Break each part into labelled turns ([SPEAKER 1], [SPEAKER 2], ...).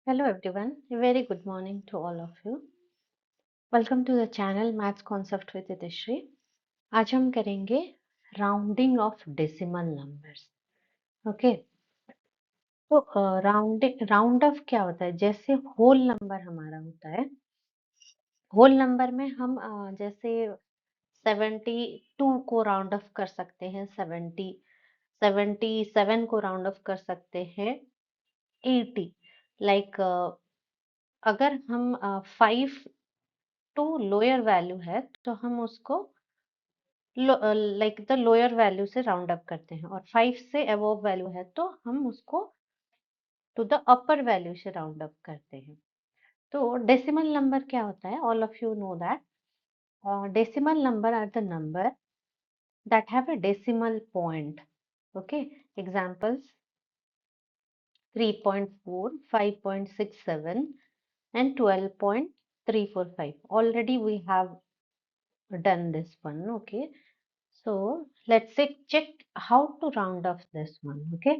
[SPEAKER 1] Hello everyone, a very good morning to all of you. Welcome to the channel Maths Concept with Itishree. आज हम करेंगे rounding off decimal numbers. Okay, तो round of क्या होता है? जैसे whole number हमारा होता है, होल नंबर में हम जैसे 72 को राउंड ऑफ कर सकते हैं, 77 को राउंड ऑफ कर सकते हैं, 80. लाइक अगर हम 5 टू लोअर वैल्यू है तो हम उसको लाइक द लोअर वैल्यू से राउंड अप करते हैं, और 5 से अबव वैल्यू है तो हम उसको टू द अपर वैल्यू से राउंड अप करते हैं. तो डेसिमल नंबर क्या होता है? All of you know that decimal number are the number that have a decimal point. Okay, examples 3.4, 5.67 and 12.345. Already we have done this one. Okay, so let's say check how to round off this one. Okay,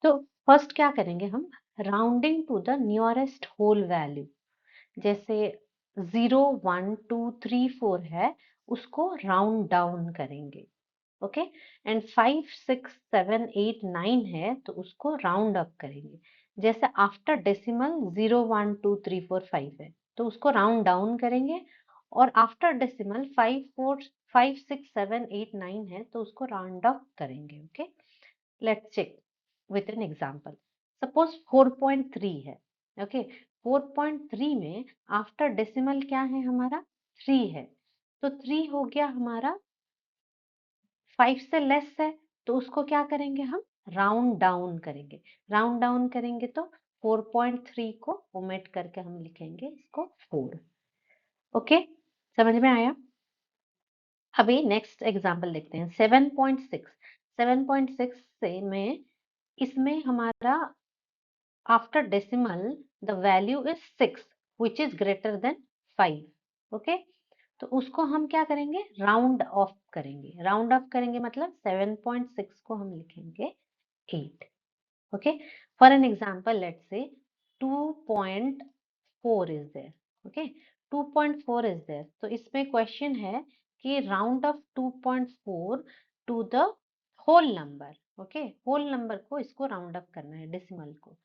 [SPEAKER 1] तो first क्या करेंगे हम? Rounding to the nearest whole value. जैसे 0, 1, 2, 3, 4 है, उसको round down करेंगे. Okay, and 5, 6, 7, 8, 9 है तो उसको राउंड अप करेंगे. जैसे आफ्टर डेसिमल 0, 1, 2, 3, 4, 5 है तो उसको राउंड डाउन करेंगे, और आफ्टर डेसिमल 5, 6, 7, 8, 9 है तो उसको राउंड अप करेंगे. Okay, let's check with an example. Suppose 4.3 है. ओके, 4.3 में आफ्टर डेसिमल क्या है हमारा? 3 है. तो 3 हो गया हमारा 5 से लेस है, तो उसको क्या करेंगे हम? राउंड डाउन करेंगे. राउंड डाउन करेंगे तो 4.3 को ओमिट करके हम लिखेंगे इसको 4. ओके, समझ में आया? अभी नेक्स्ट एग्जांपल देखते हैं. 7.6. 7.6 से में इसमें हमारा after decimal the value is 6 which is greater than 5. Okay, तो उसको हम क्या करेंगे? राउंड ऑफ करेंगे. राउंड ऑफ करेंगे मतलब 7.6 को हम लिखेंगे 8. Okay, for an example, let's say 2.4 is there. Okay, 2.4 is there. तो इसमें क्वेश्चन है कि round off 2.4 to the whole number. Okay, whole number को इसको राउंड अप करना है, डेसिमल को.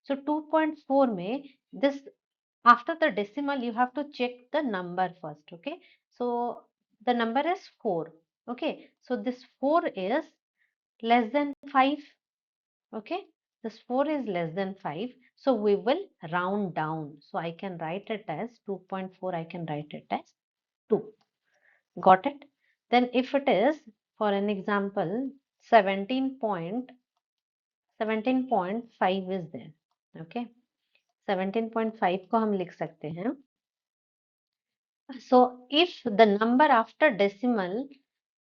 [SPEAKER 1] सो 2.4 में this after the decimal you have to check the number first. Okay, so the number is 4. Okay, so this 4 is less than 5. Okay, this 4 is less than 5, so we will round down. So I can write it as 2.4. I can write it as 2. Got it? Then if it is, for an example, 17.5 is there. Okay, 17.5 को हम लिख सकते हैं. So if the number after decimal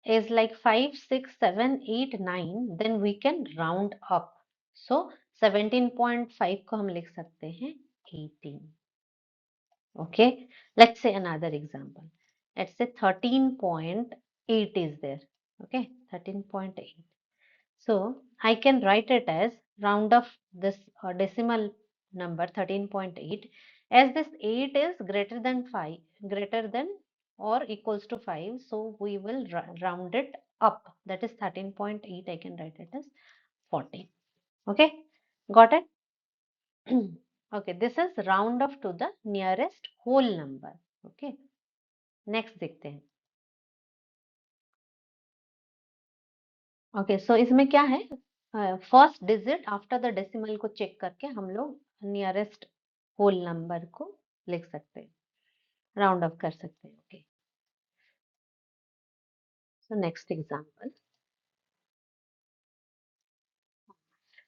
[SPEAKER 1] is like 5, 6, 7, 8, 9, then we can round up. So 17.5 को हम लिख सकते हैं 18. Okay, let's say another example. Let's say 13.8 is there. Okay, 13.8. So I can write it as round of this decimal number 13.8, as this 8 is greater than 5, greater than or equals to 5. So we will round it up. That is 13.8. I can write it as 14. Okay, got it? Okay, this is round off to the nearest whole number. Okay, next देखते हैं. Okay, so इसमें क्या है? First digit after the decimal को check करके हम लोग nearest whole number को लिख सकते हैं, राउंड ऑफ कर सकते हैं. Okay, so next example.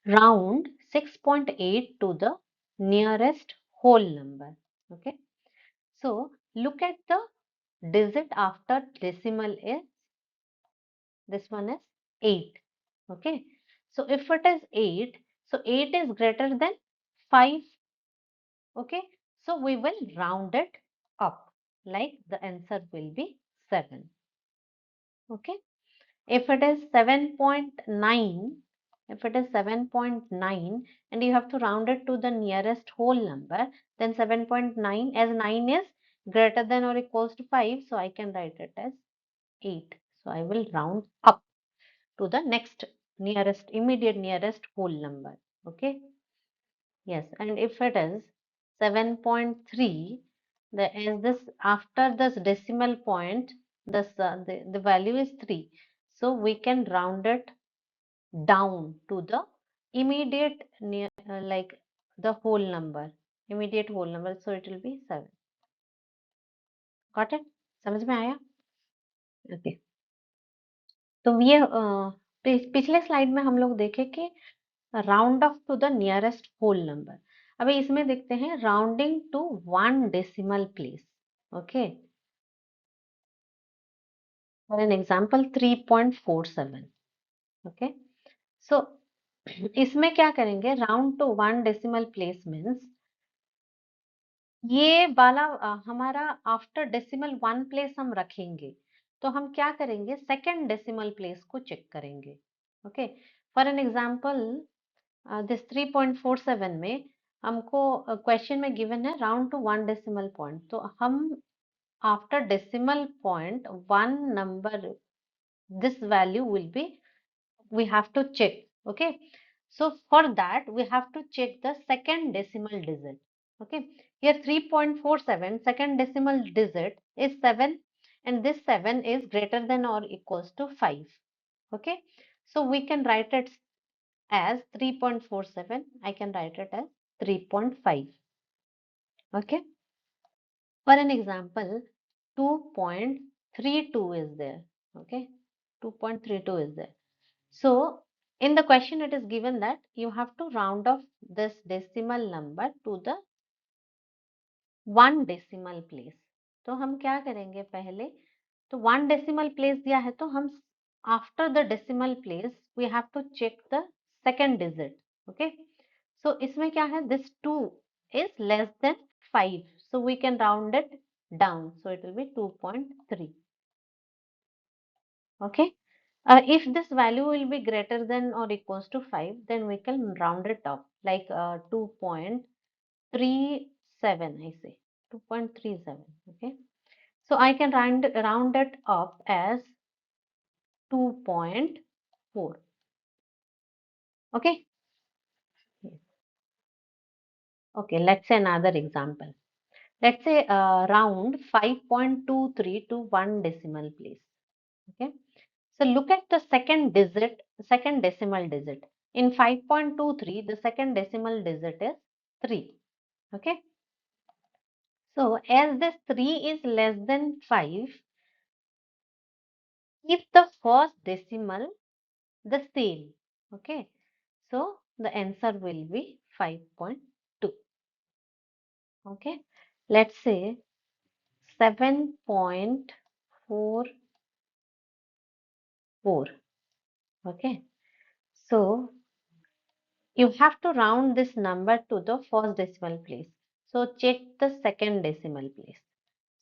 [SPEAKER 1] Round 6.8 to the nearest whole number. Okay, so look at the digit after decimal is, this one is 8. Okay, so if it is 8, so 8 is greater than 5. Okay, so we will round it up, like the answer will be 7. Okay, if it is 7.9, If it is 7.9 and you have to round it to the nearest whole number, then 7.9, as 9 is greater than or equals to 5, so I can write it as 8. So I will round up to the next nearest, immediate nearest whole number. Okay. Yes, and if it is 7.3, as this after this decimal point, the value is 3. So we can round it down to the immediate near, like the whole number, immediate whole number. So it will be 7. Got it? समझ में आया? Okay. तो ये पिछले slide में हम लोग देखे कि round off to the nearest whole number. अभी इसमें देखते हैं rounding to 1 decimal place. Okay, for an example 3.47. Okay, so इसमें क्या करेंगे, round to 1 decimal place means ये वाला हमारा आफ्टर डेसिमल 1 प्लेस हम रखेंगे, तो हम क्या करेंगे, सेकेंड डेसिमल प्लेस को चेक करेंगे. Okay, for an example this 3.47 में हमको क्वेश्चन में गिवन है राउंड टू 1 डेसिमल पॉइंट, तो हम after decimal point 1 number, this value will be, we have to check. Okay, so for that we have to check the second decimal digit. Okay, here 3.47 second decimal digit is 7, and this 7 is greater than or equals to 5. Okay, so we can write it as 3.47. I can write it as 3.5. Okay, for an example 2.32 is there. Okay, 2.32 is there. So in the question it is given that you have to round off this decimal number to the 1 decimal place. तो हम क्या करेंगे, पहले तो 1 decimal place दिया है, तो हम after the decimal place we have to check the second digit. Okay, so इसमें क्या है, this 2 is less than 5, so we can round it down, so it will be 2.3. Okay, if this value will be greater than or equals to 5, then we can round it up like 2.37, I say 2.37. Okay, so I can round it up as 2.4. Okay. Yes. Okay, let's say another example. Let's say round 5.23 to 1 decimal place. Okay, so look at the second decimal digit. In 5.23, the second decimal digit is 3. Okay, so as this 3 is less than 5, keep the first decimal the same. Okay, so the answer will be 5.2. Okay, let's say 7.44. Okay, so you have to round this number to the first decimal place. So check the second decimal place.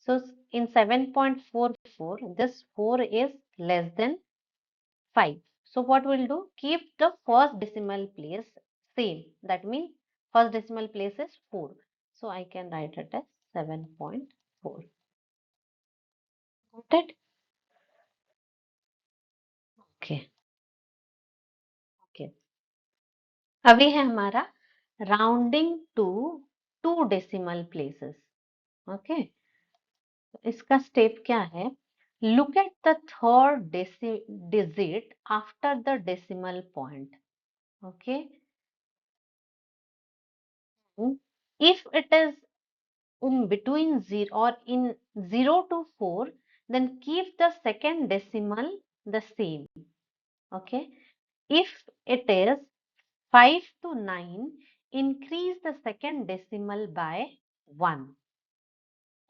[SPEAKER 1] So in 7.44, this 4 is less than 5. So what we'll do? Keep the first decimal place same. That means first decimal place is 4. So I can write it as 7.4. Got it? Okay. Okay. अभी है हमारा rounding to 2 decimal places. Okay, इसका step क्या है, look at the third digit after the decimal point. Okay, if it is in between 0 or in 0 to 4, then keep the second decimal the same. Okay, if it is 5 to 9, increase the second decimal by 1.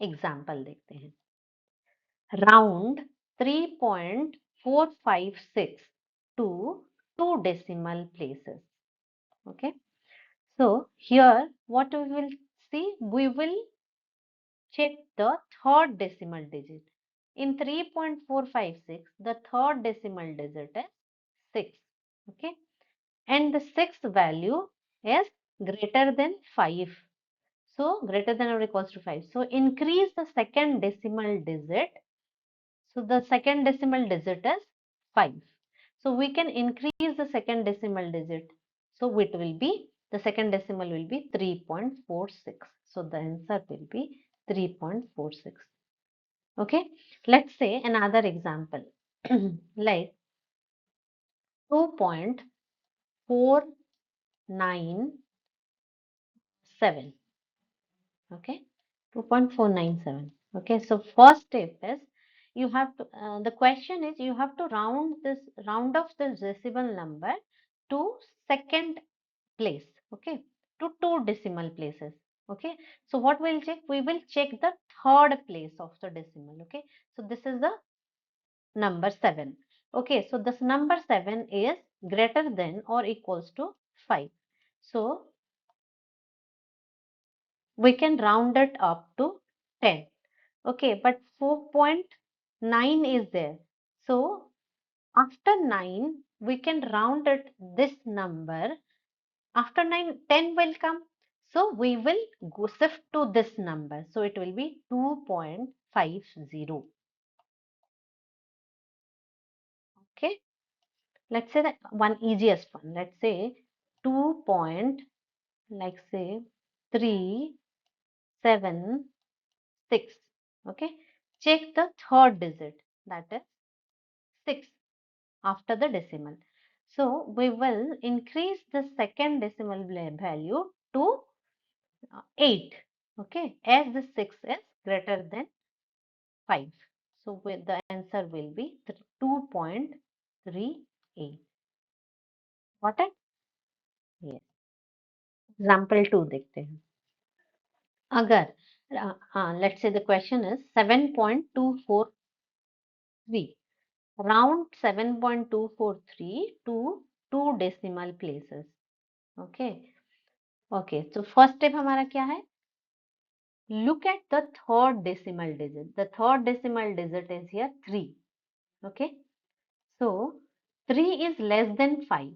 [SPEAKER 1] Example देखते हैं, round 3.456 to 2 decimal places. Okay, so here what we will see, we will check the third decimal digit. In 3.456, the third decimal digit is 6. Okay, and the sixth value is greater than 5. So greater than or equals to 5. So increase the second decimal digit. So the second decimal digit is 5. So we can increase the second decimal digit. So it will be, the second decimal will be 3.46. So the answer will be 3.46. Okay. Let's say another example like 2.497. Okay. 2.497. Okay. So first step is you have to, the question is you have to round off this decimal number to second place. Okay. To two decimal places. Okay. So what we'll check? We will check the third place of the decimal. Okay. So this is the number 7. Okay, so this number 7 is greater than or equals to 5. So we can round it up to 10. Okay, but 4.9 is there. So after 9, we can round it this number. After 9, 10 will come. So we will go shift to this number. So it will be 2.50. Okay. Let's say that one easiest one. Let's say 2 point, like say 376. Okay. Check the third digit, that is 6 after the decimal. So we will increase the second decimal value to 8. Okay. As the 6 is greater than 5. So the answer will be 2.38. Got it? Yes. Example 2 देखते हैं. अगर let's say the question is 7.243, round 7.243 to two decimal places. Okay. Okay, so first step हमारा क्या है? Look at the third decimal digit. The third decimal digit is here 3. Okay, so 3 is less than 5.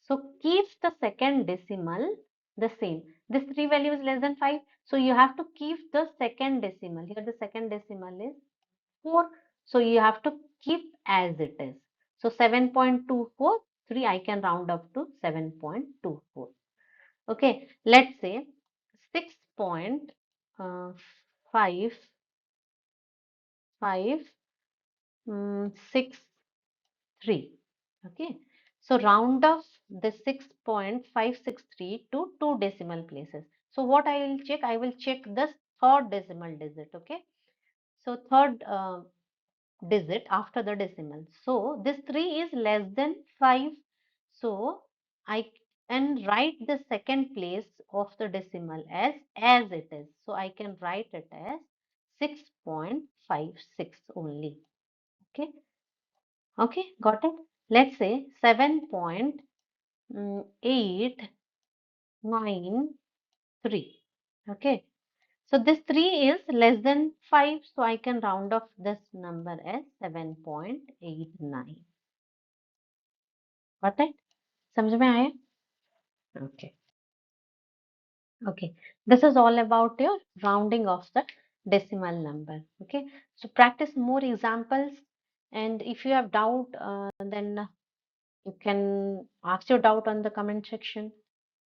[SPEAKER 1] So keep the second decimal the same. This 3 value is less than 5. So you have to keep the second decimal. Here the second decimal is 4. So you have to keep as it is. So 7.243, I can round up to 7.24. Okay, let's say 6.563. Okay, so round off the 6.563 to two decimal places. So what I will check? I will check this third decimal digit. Okay, so third digit after the decimal. So this 3 is less than 5. So I can write the second place of the decimal as it is. So I can write it as 6.56 only. Okay. Okay, got it. Let's say 7.893. Okay. So this 3 is less than 5. So I can round off this number as 7.89. Got it? समझ में आया? Okay. Okay. This is all about your rounding of the decimal number. Okay. So practice more examples. And if you have doubt, then you can ask your doubt on the comment section.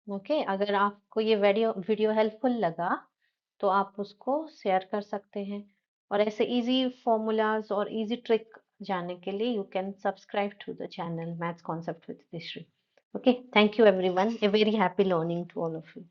[SPEAKER 1] Okay. अगर आपको ये video helpful लगा तो आप उसको share कर सकते हैं. और ऐसे इजी फॉर्मूलाज और इजी ट्रिक जानने के लिए you can subscribe to the channel maths concept with Itishree. Okay, thank you everyone. A very happy learning to all of you.